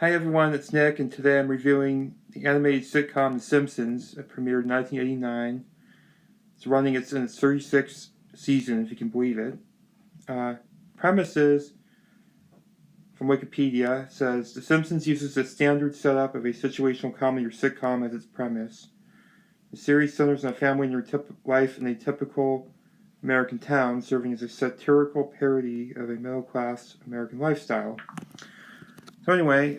Hi everyone, it's Nick, and today I'm reviewing the animated sitcom The Simpsons. It premiered in 1989. It's running in its 36th season, if you can believe it. Premise is, from Wikipedia, says The Simpsons uses the standard setup of a situational comedy or sitcom as its premise. The series centers on a family and their life in a typical American town, serving as a satirical parody of a middle-class American lifestyle. So anyway,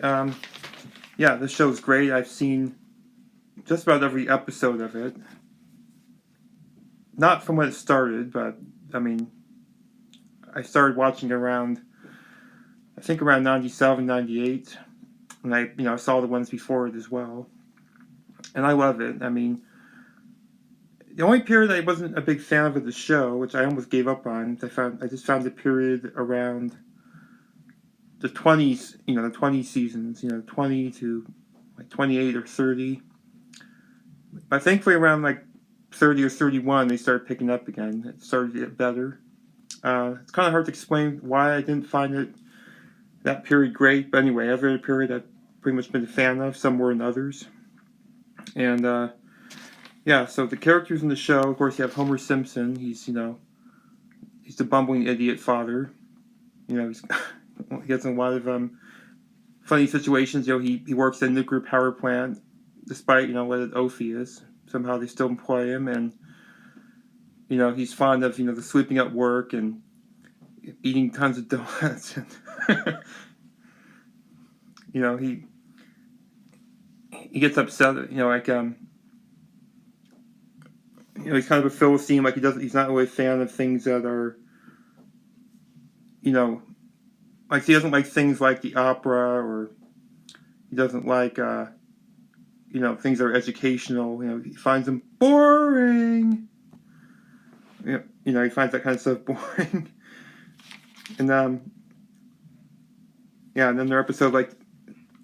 this show is great. I've seen just about every episode of it. Not from when it started, but I started watching around 97, 98. And I saw the ones before it as well. And I love it. The only period I wasn't a big fan of the show, which I almost gave up on, I just found the period around the 20s, the 20 seasons, 20 to 28 or 30. But thankfully around 30 or 31, they started picking up again. It started to get better. It's kind of hard to explain why I didn't find that period great. But anyway, every other period I've pretty much been a fan of, some more than others. And so the characters in the show, of course, you have Homer Simpson. He's the bumbling idiot father. He gets in a lot of funny situations. He works at a nuclear power plant, despite what an oaf he is. Somehow they still employ him, and he's fond of the sleeping at work and eating tons of donuts. And he gets upset. He's kind of a Philistine. He's not really a fan of things that are he doesn't like things like the opera, or he doesn't like things that are educational. He finds them boring. He finds that kind of stuff boring. And and then their episode,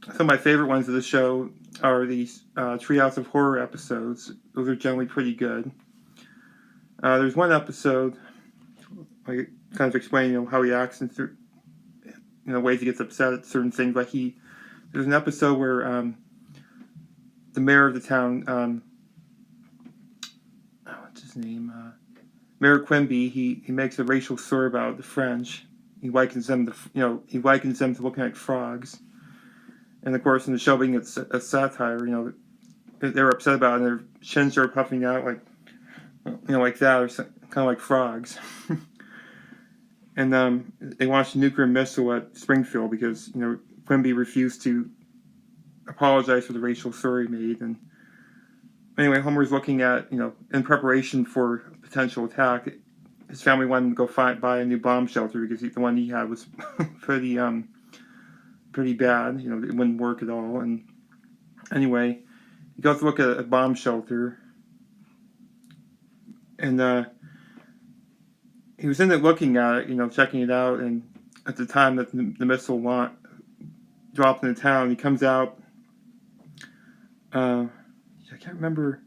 some of my favorite ones of the show are these Treehouse of Horror episodes. Those are generally pretty good. There's one episode, kind of explaining how he acts and through ways he gets upset at certain things. There's an episode where the mayor of the town, what's his name? Mayor Quimby. He makes a racial slur about the French. He likens them to looking like frogs. And of course, in the show, being a satire, they're upset about it, and their chins are puffing out like that, or kind of like frogs. And they launched a nuclear missile at Springfield because Quimby refused to apologize for the racial slur he made. And anyway, Homer's looking at in preparation for a potential attack. His family wanted him to go buy a new bomb shelter because the one he had was pretty bad. It wouldn't work at all. And anyway, he goes to look at a bomb shelter, and he was in it looking at it, checking it out. And at the time that the missile dropped in the town, he comes out. I can't remember.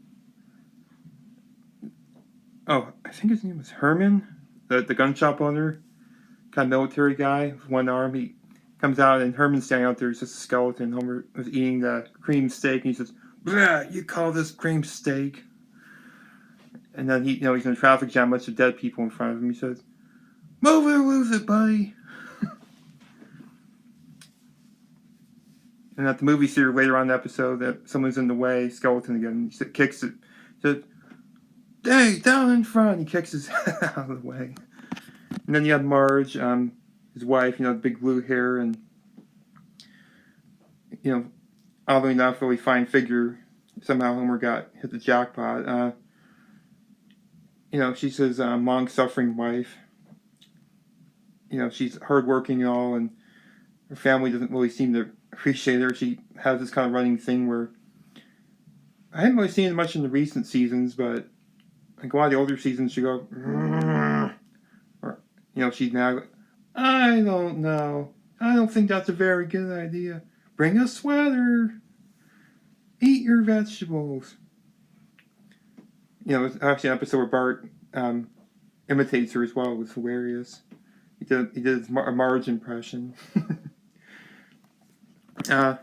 Oh, I think his name was Herman, the gun shop owner, kind of military guy with one arm. He comes out, and Herman's standing out there. He's just a skeleton. Homer was eating the cream steak, and he says, "Bleh, you call this cream steak?" And then he's in a traffic jam, bunch of dead people in front of him. He says, "Move it or lose it, buddy." And at the movie theater later on in the episode, that someone's in the way, skeleton again. He kicks it. He says, "Hey, down in front!" He kicks his head out of the way. And then you have Marge, his wife, the big blue hair, and oddly enough, really fine figure. Somehow Homer hit the jackpot. She's his long-suffering wife. She's hardworking and all, and her family doesn't really seem to appreciate her. She has this kind of running thing where I haven't really seen it much in the recent seasons, but a lot of the older seasons, she go, or she's now, "I don't know. I don't think that's a very good idea. Bring a sweater. Eat your vegetables." There's actually an episode where Bart imitates her as well. It was hilarious. He did a Marge impression. Uh,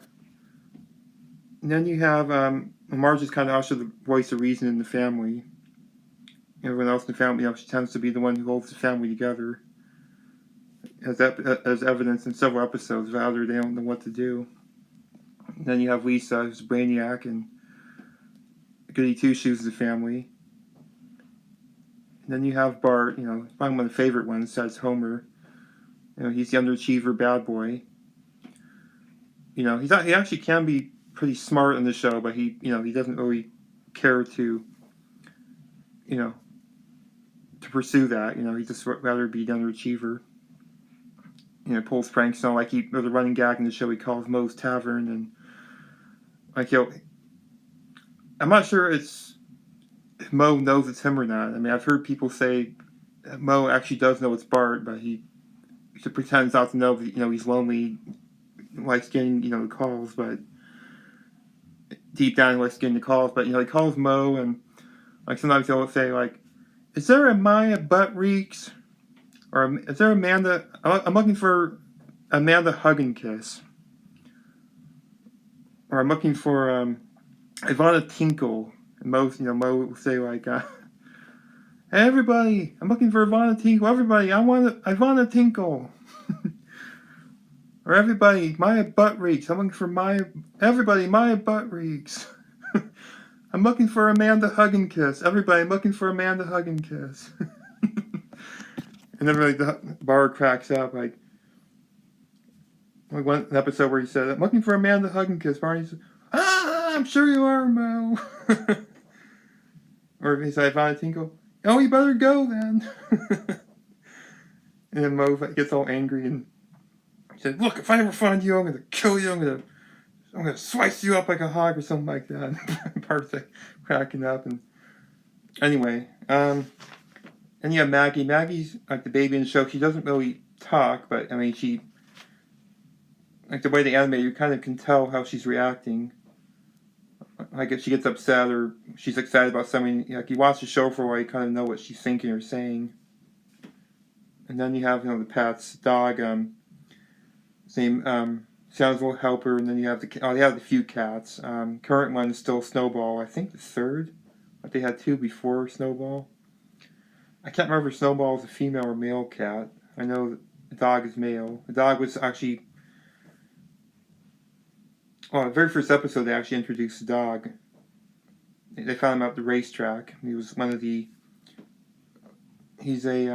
and then you have Marge is kind of also the voice of reason in the family. Everyone else in the family, she tends to be the one who holds the family together. As evidence in several episodes, rather they don't know what to do. And then you have Lisa, who's a brainiac, and Goody Two Shoes of the family. And then you have Bart, probably one of the favorite ones, besides Homer. He's the underachiever bad boy. He actually can be pretty smart in the show, but he doesn't really care to pursue that. He just rather be the underachiever. Pulls pranks. Like there's a running gag in the show. He calls Moe's Tavern, and I'm not sure if Moe knows it's him or not. I mean, I've heard people say that Moe actually does know it's Bart, but he pretends not to know. He's lonely, likes getting the calls, but deep down he likes getting the calls. But he calls Moe, and sometimes he'll say "Is there a Maya Butt Reeks?" Or "Is there Amanda? I'm looking for Amanda Hug and Kiss." Or "I'm looking for Ivana Tinkle." And Mo will say "Hey everybody, I'm looking for Ivana Tinkle. Everybody, I want Ivana Tinkle." Or "Everybody, Maya Butt Reeks. I'm looking for Everybody, Maya Butt Reeks." "I'm looking for Amanda Hug and Kiss. Everybody, I'm looking for Amanda Hug and Kiss." And then the bar cracks up one episode where he said, "I'm looking for Amanda Hug and Kiss." Barney said, I'm sure you are, Mo." Or he said, "Ivana Tinkle, oh, you better go then." And then Mo gets all angry and said, "Look, if I ever find you, I'm going to kill you. I'm going to slice you up like a hog," or something like that. Bart's cracking up. And anyway, and you have Maggie. Maggie's like the baby in the show. She doesn't really talk, but I mean, she the way they animate, you kind of can tell how she's reacting. If she gets upset or she's excited about something, you watch the show for a while, you kind of know what she's thinking or saying. And then you have the pets. Dog, his name sounds will helper, and then you have they have the few cats. Current one is still Snowball. I think the third, but they had two before Snowball. I can't remember if Snowball is a female or male cat. I know the dog is male. The dog was actually the very first episode they actually introduced the dog. They found him at the racetrack. He was one of the. He's a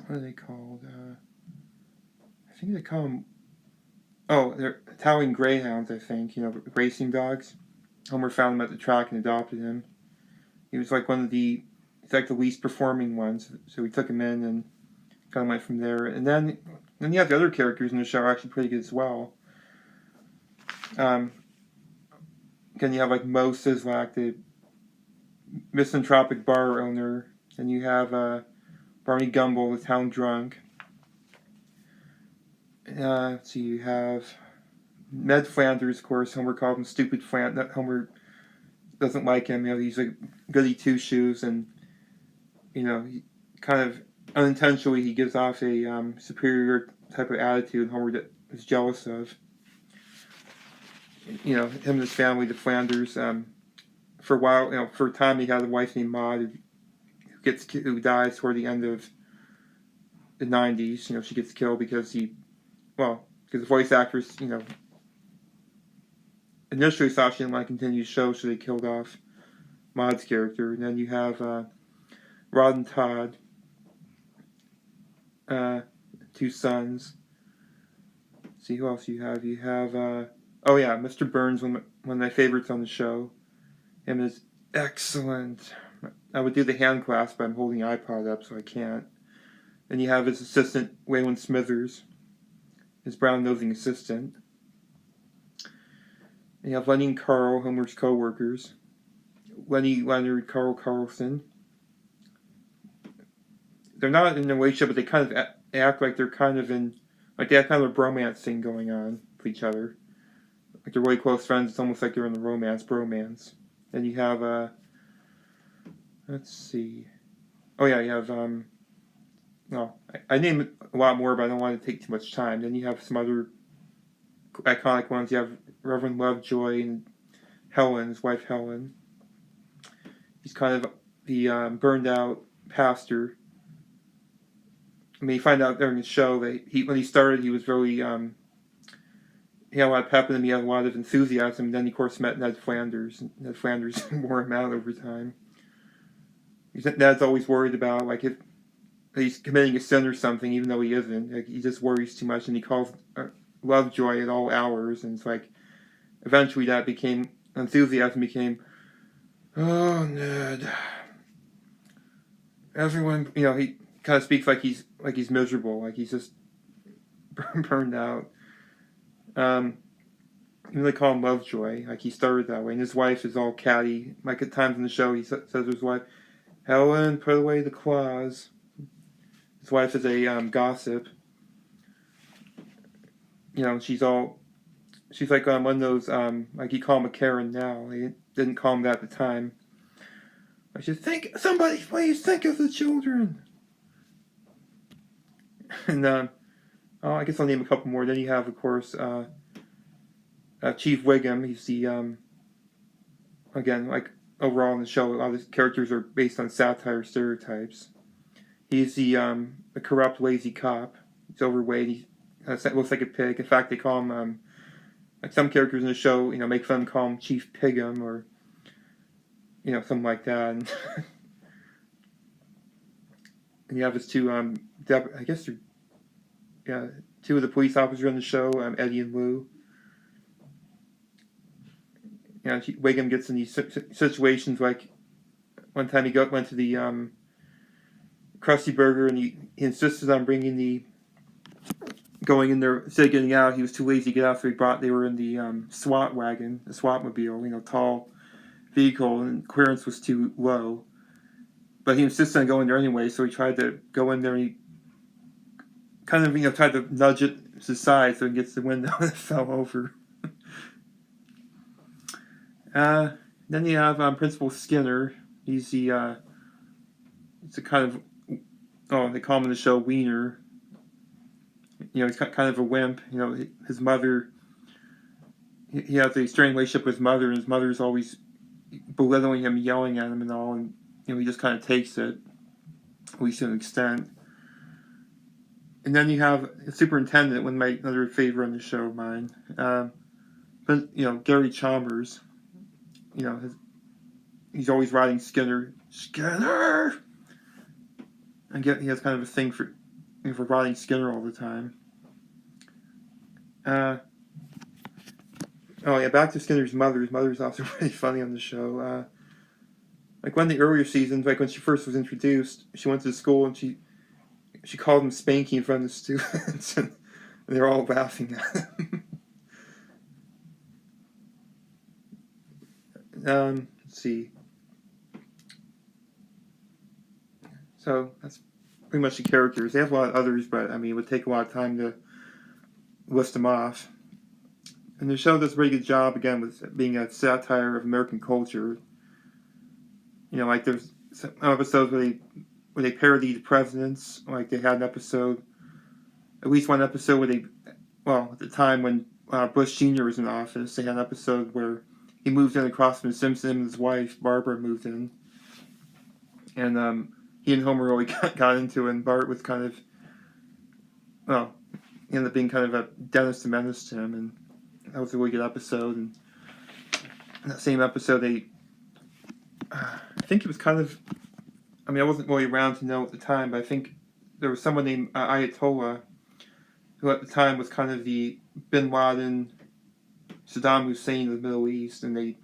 what are they called? I think they call them. Oh, they're Italian greyhounds. I think racing dogs. Homer found him at the track and adopted him. He was one of the. He's the least performing ones, so we took him in and kind of went from there. And then you have the other characters in the show are actually pretty good as well. Then you have Mo Sislak, the misanthropic bar owner. Then you have Barney Gumble, the town drunk. Let's see, you have Ned Flanders, of course. Homer called him Stupid Flanders. Homer doesn't like him. He's Goody Two Shoes, and he kind of unintentionally he gives off a superior type of attitude Homer is jealous of. Him and his family, the Flanders. For a while, for a time, he had a wife named Maud who dies toward the end of the 90s. She gets killed because because the voice actress, initially thought she didn't want to continue the show, so they killed off Maud's character. And then you have Rod and Todd, two sons. Let's see who else you have. You have Mr. Burns, one of my favorites on the show. Him is excellent. I would do the hand clasp, but I'm holding the iPod up, so I can't. Then you have his assistant, Waylon Smithers, his brown-nosing assistant. And you have Lenny and Carl, Homer's co-workers. Lenny, Leonard, Carl Carlson. They're not in a relationship, but they kind of act like they're kind of in... they have kind of a bromance thing going on with each other. They're really close friends. It's almost like they're in the bromance. Then you have, let's see. Oh yeah, you have, I named a lot more, but I don't want to take too much time. Then you have some other iconic ones. You have Reverend Lovejoy and Helen, his wife Helen. He's kind of the burned out pastor. I mean, you find out during the show that when he started, he was really he had a lot of pep in him. He had a lot of enthusiasm. And then, he, of course, met Ned Flanders. Ned Flanders wore him out over time. Ned's always worried about if he's committing a sin or something, even though he isn't. He just worries too much, and he calls Lovejoy at all hours. And it's eventually that became enthusiasm became, oh, Ned. Everyone, he kind of speaks like he's miserable, like he's just burned out. They call him Lovejoy, like he started that way, and his wife is all catty. Like at times in the show, he says to his wife, "Helen, put away the claws." His wife is a gossip. She's like one of those like you call him a Karen now. They didn't call him that at the time. I should somebody please think of the children. And I guess I'll name a couple more. Then you have, of course, Chief Wiggum. He's the again, overall in the show, a lot of the characters are based on satire stereotypes. He's the corrupt, lazy cop. He's overweight. He looks like a pig. In fact, they call him some characters in the show, make fun, call him Chief Pigum or something like that. And, and you have his two I guess they're two of the police officers on the show, Eddie and Lou. Wiggum gets in these situations like one time he went to the Krusty Burger and he insisted on going in there instead of getting out. He was too lazy to get out, so they were in the SWAT wagon, the SWAT mobile, tall vehicle, and clearance was too low. But he insisted on going there anyway, so he tried to go in there and he kind of, tried to nudge it to the side so he gets the window and it fell over. Then you have Principal Skinner. He's it's a kind of, they call him in the show Wiener. He's kind of a wimp. His mother, he has a strained relationship with his mother, and his mother's always belittling him, yelling at him and all, and he just kind of takes it, at least to an extent. And then you have a superintendent, another favorite on the show of mine. But Gary Chalmers. He's always riding Skinner, and he has kind of a thing for riding Skinner all the time. Back to Skinner's mother. His mother's also really funny on the show. One of the earlier seasons, when she first was introduced, she went to school and she called him Spanky in front of the students, and they're all laughing at him. Let's see. So that's pretty much the characters. They have a lot of others, but it would take a lot of time to list them off. And the show does a pretty good job, again, with being a satire of American culture. There's some episodes where they parody the presidents. They had at least one episode where at the time when Bush Sr. was in office, they had an episode where he moved in across from Simpson, and his wife, Barbara, moved in. And he and Homer really got into it, and Bart was kind of, he ended up being kind of a Dennis the Menace to him, and that was a really good episode. And in that same episode, I think it was kind of, I wasn't really around to know at the time, but I think there was someone named Ayatollah, who at the time was kind of the Bin Laden, Saddam Hussein of the Middle East, and they,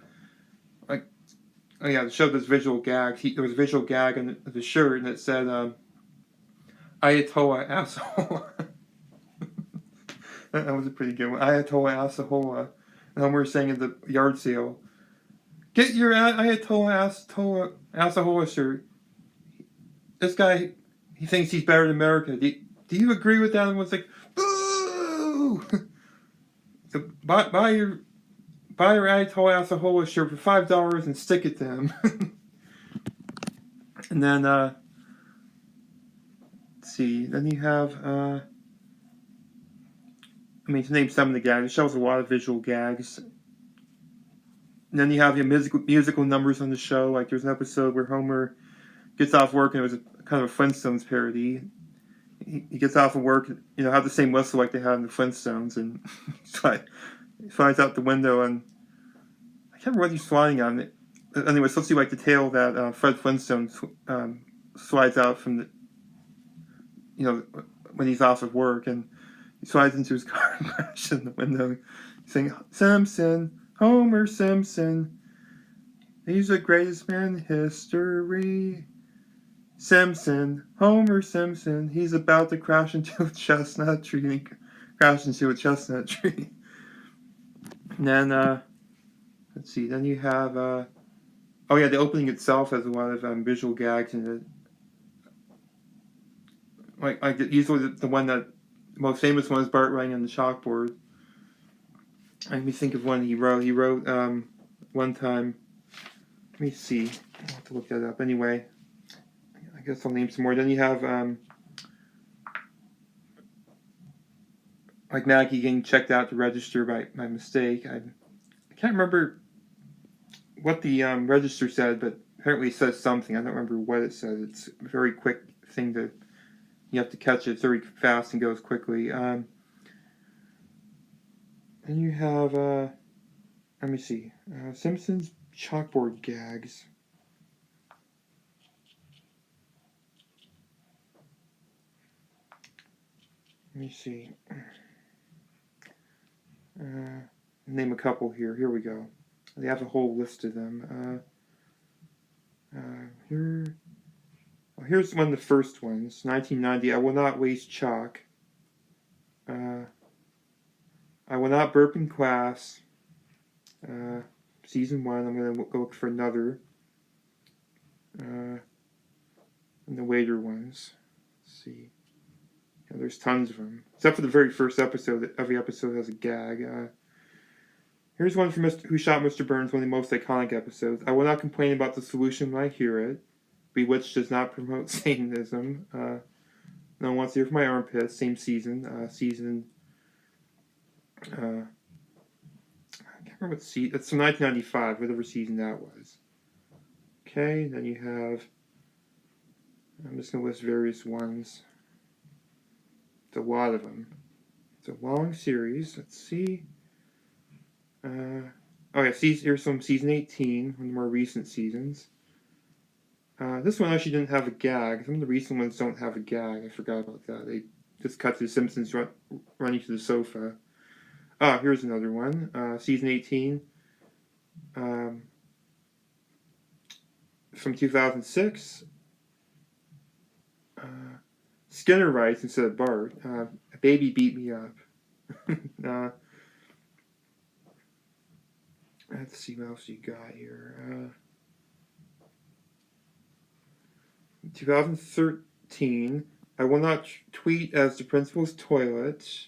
the show does visual gags. There was a visual gag on the shirt, and it said, Ayatollah asshole. That was a pretty good one. Ayatollah asshole. And Homer was saying at the yard sale, "Get your Ayatollah asshole shirt. This guy, he thinks he's better than America. Do you agree with that?" And everyone's like, "Boo!" So buy your Ayatollah asshole shirt for $5 and stick it to him. And then let's see. Then you have I mean, to name some of the gags, the show has a lot of visual gags. And then you have your musical numbers on the show. Like there's an episode where Homer gets off work and it was kind of a Flintstones parody. He gets off of work, have the same whistle like they had in the Flintstones, and he flies out the window, and I can't remember what he's flying on. Anyway, it's supposed to be like the tail that Fred Flintstone slides out from when he's off of work, and he slides into his car and crashes in the window, saying, "Simpson, Homer Simpson, he's the greatest man in history. Simpson, Homer Simpson, he's about to crash into a chestnut tree." And he crashed into a chestnut tree. And then, let's see, then you have, the opening itself has a lot of visual gags in it. Like usually the one that, the most famous one is Bart writing on the chalkboard. Let me think of one he wrote. He wrote, one time, let me see, I'll have to look that up. Anyway, I guess I'll name some more. Then you have, like Maggie getting checked out to register by mistake. I can't remember what the register said, but apparently it says something. I don't remember what it said. It's a very quick thing you have to catch it. It's very fast and goes quickly. And you have, let me see, Simpsons chalkboard gags. Let me see. Name a couple here. Here we go. They have a whole list of them. Here's one of the first ones. 1990. I will not waste chalk. I will not burp in class. Season 1. I'm going to go look for another. And the later ones. Let's see. Yeah, there's tons of them. Except for the very first episode. Every episode has a gag. Here's one from Who Shot Mr. Burns, one of the most iconic episodes. I will not complain about the solution when I hear it. Bewitched does not promote Satanism. No one wants to hear from my armpits. Same season. I can't remember what season. It's from 1995, whatever season that was. Okay, then you have. I'm just going to list various ones. It's a lot of them. It's a long series. Let's see. Here's from season 18, one of the more recent seasons. This one actually didn't have a gag. Some of the recent ones don't have a gag. I forgot about that. They just cut to the Simpsons running to the sofa. Here's another one. Season 18. From 2006. Skinner writes instead of Bart. A baby beat me up. Let's see what else you got here. 2013. I will not tweet as the principal's toilet.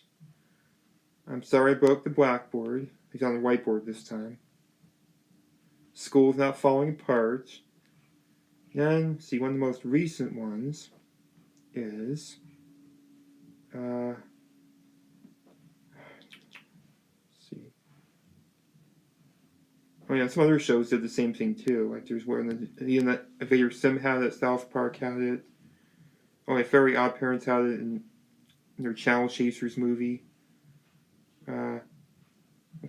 I'm sorry I broke the blackboard. He's on the whiteboard this time. School's not falling apart. Then, see, one of the most recent ones is... some other shows did the same thing too. Like there's one that Invader Sim had it, South Park had it. Very Odd Parents had it in their Channel Chasers movie.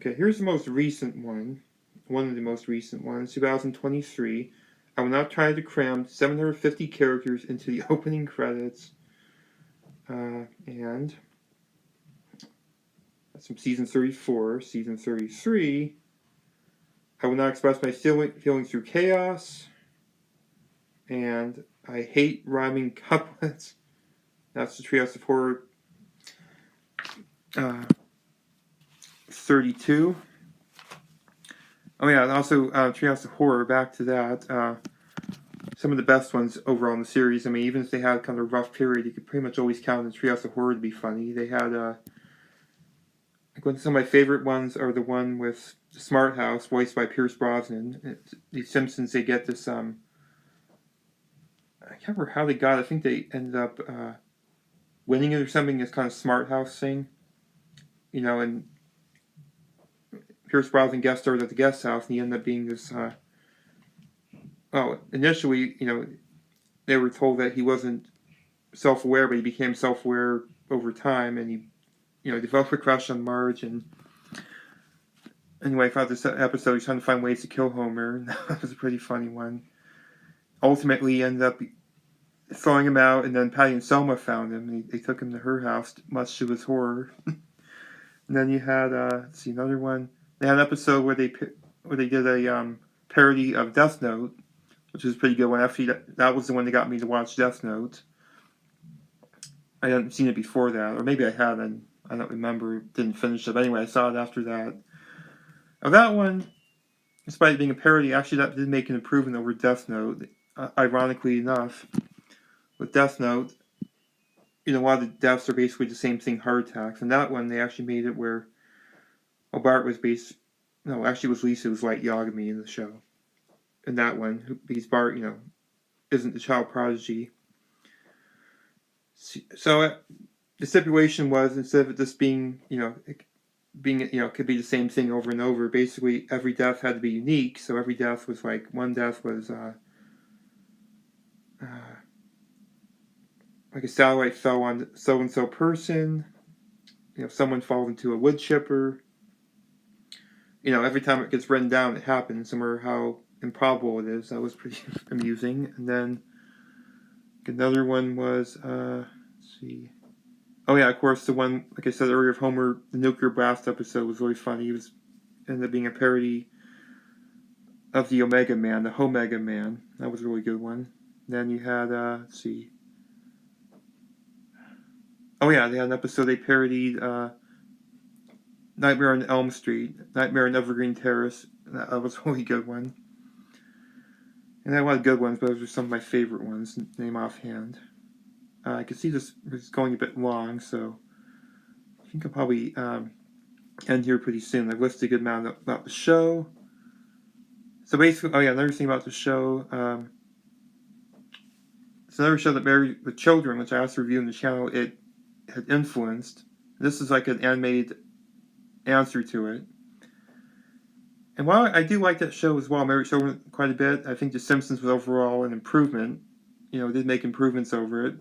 Here's the most recent one. One of the most recent ones, 2023. I will not try to cram 750 characters into the opening credits. And that's from season 34. Season 33. I will not express my feelings through chaos. And I hate rhyming couplets. That's the Treehouse of Horror 32. And also Treehouse of Horror, back to that. Some of the best ones overall in the series. I mean, even if they had kind of a rough period, you could pretty much always count on Treehouse of Horror to be funny. They had, some of my favorite ones are the one with the Smart House, voiced by Pierce Brosnan. The Simpsons, they get this, I can't remember how they got it. I think they ended up winning it or something, this kind of Smart House thing. and Pierce Brosnan guest starred at the guest house, and he ended up being this. Initially, they were told that he wasn't self-aware, but he became self-aware over time, and he, developed a crush on Marge. And anyway, throughout this episode, he's trying to find ways to kill Homer, and that was a pretty funny one. Ultimately, he ended up throwing him out, and then Patty and Selma found him, and they took him to her house, much to his horror. And then you had, another one. They had an episode where they did a parody of Death Note, which was a pretty good one. Actually, that was the one that got me to watch Death Note. I hadn't seen it before that, or maybe I had, and I don't remember. Didn't finish it, but anyway, I saw it after that. Now that one, despite it being a parody, actually that did make an improvement over Death Note. Ironically enough, with Death Note, a lot of the deaths are basically the same thing, heart attacks. And that one, they actually made it where Bart was was Lisa who's Light Yagami in the show. In that one, because Bart, isn't the child prodigy. So the stipulation was, instead of it just being, could be the same thing over and over, basically every death had to be unique. So every death was like, one death was like a satellite fell on so-and-so person, someone falls into a wood chipper. Every time it gets written down, it happens, no matter how improbable it is. That was pretty amusing. And then another one was, let's see. Oh yeah, of course, the one, like I said earlier, of Homer, the nuclear blast episode was really funny. It ended up being a parody of the Omega Man, the Homega Man. That was a really good one. Then you had, let's see. Oh yeah, they had an episode they parodied Nightmare on Elm Street, Nightmare on Evergreen Terrace. That was a really good one. And I had a lot of good ones, but those are some of my favorite ones, name offhand. I can see this is going a bit long, so I think I'll probably end here pretty soon. I've listed a good amount about the show. So basically, another thing about the show. It's another show that Married with Children, which I also reviewed on the channel. It had influenced. This is like an animated answer to it. And while I do like that show as well, Married with Children, quite a bit, I think The Simpsons was overall an improvement. It did make improvements over it,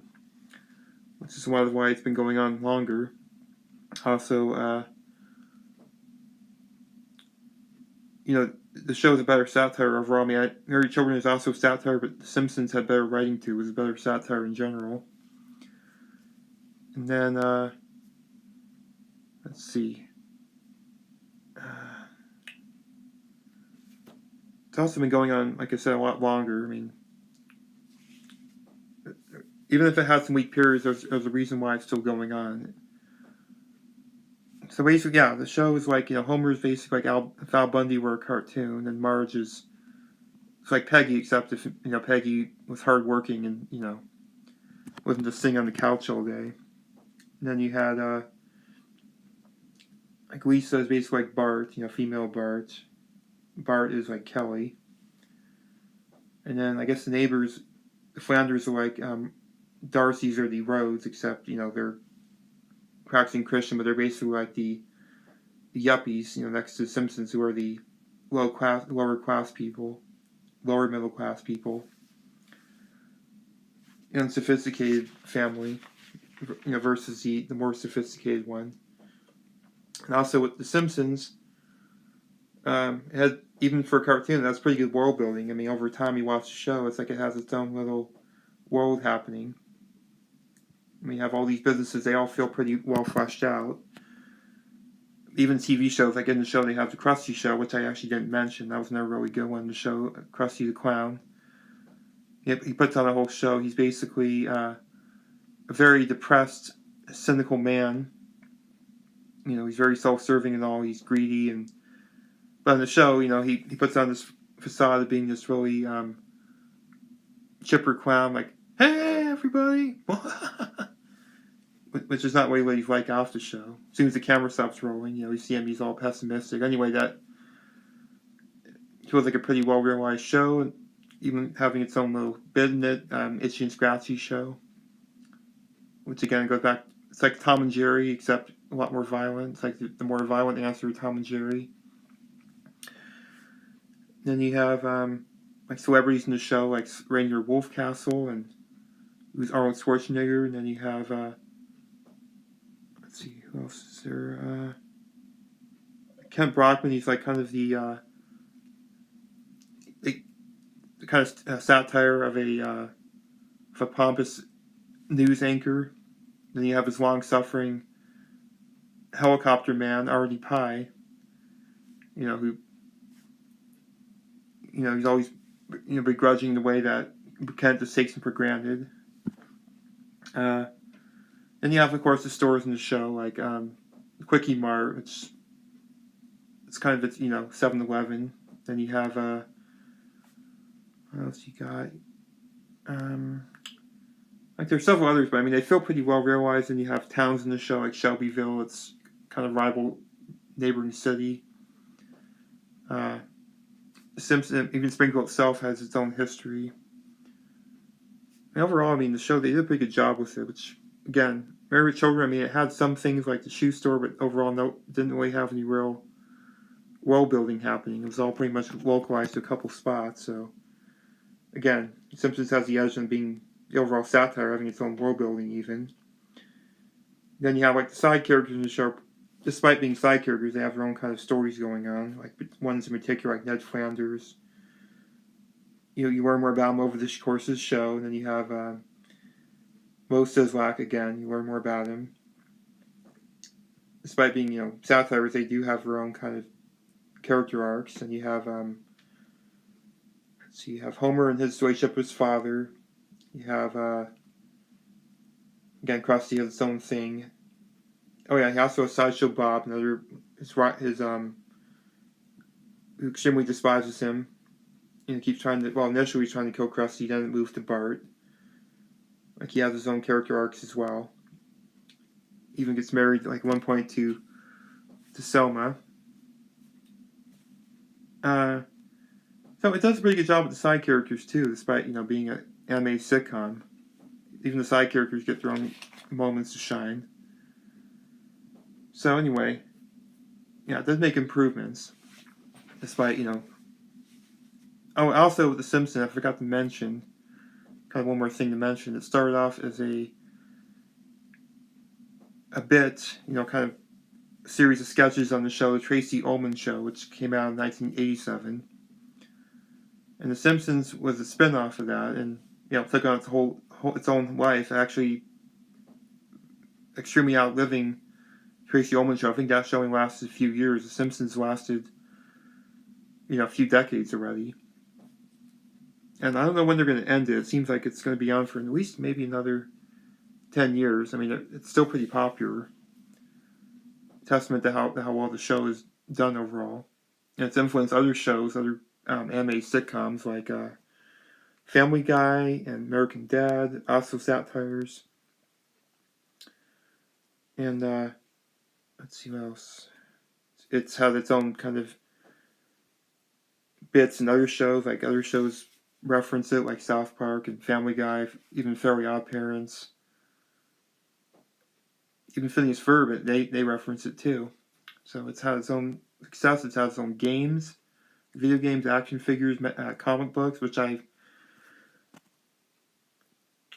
which is one of why it's been going on longer. Also, the show is a better satire overall. I mean, Married with Children is also satire, but The Simpsons had better writing too. It was a better satire in general. And then, let's see. It's also been going on, like I said, a lot longer. I mean, even if it had some weak periods, there's a reason why it's still going on. So basically, the show is like, Homer is basically like if Al Bundy were a cartoon, and Marge is it's like Peggy, except if, Peggy was hardworking and, wasn't just sitting on the couch all day. And then you had, like Lisa is basically like Bart, female Bart. Bart is like Kelly. And then I guess the neighbors, the Flanders are like Darcy's or the Rhodes, except, they're practicing Christian, but they're basically like the yuppies, next to the Simpsons, who are the lower middle class people. Unsophisticated family, versus the more sophisticated one. And also with The Simpsons, it had, even for a cartoon, that's pretty good world building. I mean, over time you watch the show, it's like it has its own little world happening. I mean, you have all these businesses, they all feel pretty well fleshed out. Even TV shows, like in the show, they have the Krusty Show, which I actually didn't mention. That was another really good one, the show, Krusty the Clown. He puts on a whole show. He's basically a very depressed, cynical man. He's very self-serving and all. He's greedy, but in the show, he puts on this facade of being this really chipper clown, like, hey, everybody! Which is not really what he's like off the show. As soon as the camera stops rolling, you see him, he's all pessimistic. Anyway, that feels like a pretty well-realized show, and even having its own little bit in it, Itchy and Scratchy show. Which again goes back, it's like Tom and Jerry, except a lot more violent. It's like the more violent answer to Tom and Jerry. Then you have like celebrities in the show, like Rainier Wolfcastle, and who's Arnold Schwarzenegger. And then you have let's see, who else is there? Kent Brockman. He's like kind of the kind of satire of a pompous news anchor. Then you have his long-suffering helicopter man, Artie Pye. Who he's always begrudging the way that Kent just takes him for granted. Then you have, of course, the stores in the show, like Quickie Mart, which it's kind of its 7-Eleven. Then you have what else you got? Like there's several others, but I mean they feel pretty well realized. And you have towns in the show like Shelbyville. It's kind of rival neighboring city. Simpsons, even Springfield itself has its own history. And overall, I mean the show they did a pretty good job with it. Which again, Married with Children, I mean it had some things like the shoe store, but overall didn't really have any real world building happening. It was all pretty much localized to a couple spots. So again, Simpsons has the edge on being the overall satire, having its own world building even. Then you have like the side characters in the show. Despite being side characters, they have their own kind of stories going on. Like ones in particular, like Ned Flanders. You learn more about him over the course of the show. And then you have Mo Sizlak again. You learn more about him. Despite being satires, they do have their own kind of character arcs. And you have you have Homer and his relationship with his father. You have again Krusty has its own thing. Oh yeah, he also has Sideshow Bob, another his who extremely despises him. Keeps trying to initially he's trying to kill Krusty, then it moves to Bart. Like he has his own character arcs as well. Even gets married like at one point to Selma. So it does a pretty good job with the side characters too, despite being an animated sitcom. Even the side characters get their own moments to shine. So anyway, it does make improvements, despite Oh, also with The Simpsons, I forgot to mention, kind of one more thing to mention. It started off as a bit, kind of a series of sketches on the show, The Tracy Ullman Show, which came out in 1987. And The Simpsons was a spin-off of that, and took on its own life, actually extremely outliving Tracy Ullman Show. I think that show only lasted a few years. The Simpsons lasted, a few decades already. And I don't know when they're going to end it. It seems like it's going to be on for at least maybe another 10 years. I mean, it's still pretty popular. Testament to how well the show is done overall. And it's influenced other shows, other anime sitcoms like Family Guy and American Dad, also satires. And let's see what else. It's had its own kind of bits in other shows, like other shows reference it, like South Park and Family Guy, even Fairly Odd Parents. Even Phineas Ferb, they reference it too. So it's had its own success. It's had its own games, video games, action figures, comic books, which I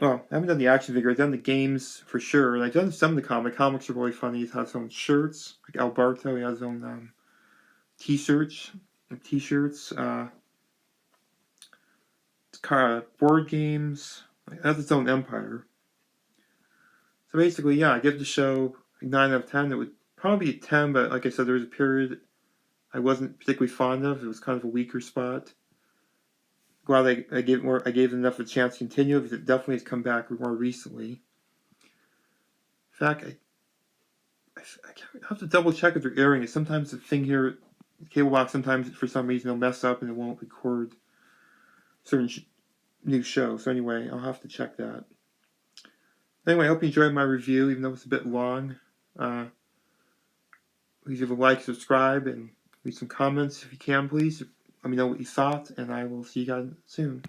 haven't done the action figure. I've done the games for sure, and I've done some of the comics. Comics are really funny. It has its own shirts, like Alberto. He has his own t-shirts. Board games. It has its own empire. So basically, I give the show a 9 out of 10. It would probably be a 10, but like I said, there was a period I wasn't particularly fond of. It was kind of a weaker spot. Glad I gave it enough of a chance to continue, because it definitely has come back more recently. In fact, I have to double check if they're airing it. Sometimes the thing here, the cable box, sometimes for some reason it'll mess up and it won't record certain new shows. So anyway, I'll have to check that. Anyway, I hope you enjoyed my review, even though it's a bit long. Please leave a like, subscribe, and leave some comments if you can, please. Let me know what you thought, and I will see you guys soon.